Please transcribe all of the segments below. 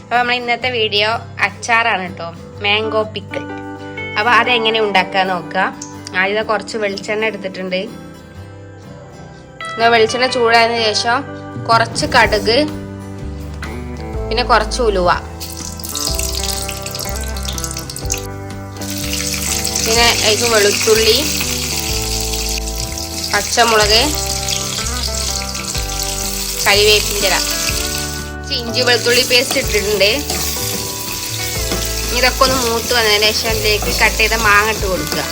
അപ്പോൾ നമ്മൾ ഇന്നത്തെ വീഡിയോ അച്ചാറാണ് കേട്ടോ, മാംഗോ പിക്കിൾ. അപ്പോൾ അതെങ്ങനെ ഉണ്ടാക്കാൻ നോക്കുക. ആദ്യം കുറച്ച് വെളിച്ചെണ്ണ എടുത്തിട്ടുണ്ട്. വെളിച്ചെണ്ണ ചൂടായതിനു ശേഷം കുറച്ച് കടുക്, പിന്നെ കുറച്ച് ഉലുവ, പിന്നെ അതിന് വെളുത്തുള്ളി, പച്ചമുളക്, കരിവേപ്പിൻ്റെ ഇല, ഇഞ്ചി വെളുത്തുള്ളി പേസ്റ്റ് ഇട്ടിട്ടുണ്ട്. ഇതൊക്കെ ഒന്ന് മൂത്ത് വന്നതിന് ശേഷം അതിലേക്ക് കട്ട് ചെയ്ത മാങ്ങ ഇട്ട് കൊടുക്കുക.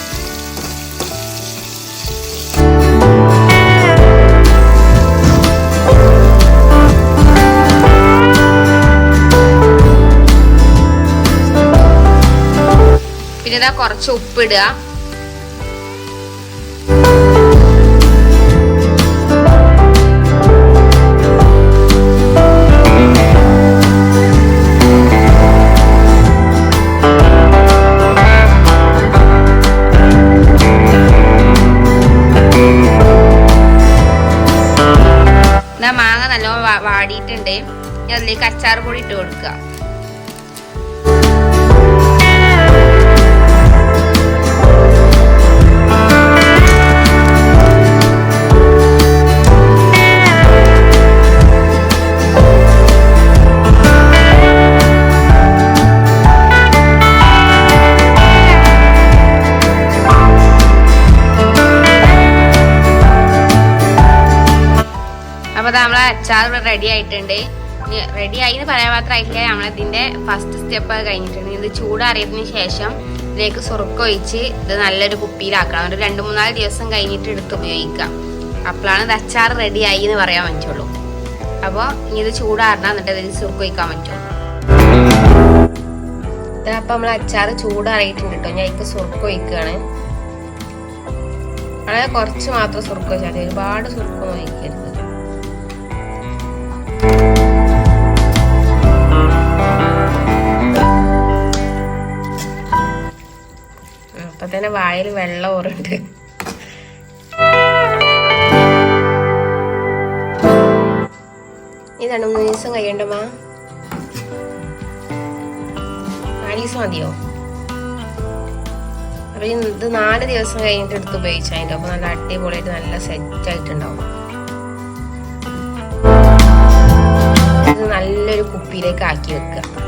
പിന്നെ ഇതാ കുറച്ച് ഉപ്പിടുക. മാങ്ങ നല്ലോണം വാടിയിട്ടുണ്ട്. അതിലേക്ക് അച്ചാർ പൊടി ഇട്ട് കൊടുക്കുക. അപ്പോൾ നമ്മളെ അച്ചാർ റെഡി ആയിട്ടുണ്ട്. റെഡി ആയി എന്ന് പറയാൻ മാത്രമായിട്ടില്ല, നമ്മളതിൻ്റെ ഫസ്റ്റ് സ്റ്റെപ്പ് കഴിഞ്ഞിട്ടുണ്ട്. ഇത് ചൂടാറിയതിന് ശേഷം ഇതിലേക്ക് സുറുക്ക ഒഴിച്ച് ഇത് നല്ലൊരു കുപ്പിയിലാക്കണം. ഒരു 2-3 ദിവസം കഴിഞ്ഞിട്ട് എടുത്ത് ഉപയോഗിക്കാം. അപ്പോഴാണ് ഇത് അച്ചാർ റെഡി ആയി എന്ന് പറയാൻ പറ്റുള്ളൂ. അപ്പോൾ ഇനി ഇത് ചൂടാറണം, എന്നിട്ട് ഇതിൽ സുറുക്ക ഒഴിക്കാൻ പറ്റും. ഇതപ്പോൾ നമ്മൾ അച്ചാർ ചൂടാറിയിട്ടുണ്ട് കേട്ടോ. ഞാൻ ഇതിൽ സുറുക്ക ഒഴിക്കുകയാണ്. വളരെ കുറച്ച് മാത്രം സുറുക്ക ഒഴിച്ചാൽ മതി, ഒരുപാട് സുറുക്ക ഒഴിക്കരുത്. അപ്പൊ തന്നെ വായിൽ വെള്ളം ഓറുണ്ട്. ഈ 2-3 ദിവസം കഴിയണ്ടമ്മ? 4 ദിവസം മതിയോ? അപ്പൊ ഇത് 4 ദിവസം കഴിഞ്ഞിട്ട് എടുത്ത് ഉപയോഗിച്ചാൽ അതിൻ്റെ അപ്പൊ നല്ല അടിപൊളിയായിട്ട് നല്ല സെറ്റ് ആയിട്ടുണ്ടാവും. ഇത് നല്ലൊരു കുപ്പിയിലേക്ക് ആക്കി വെക്കുക.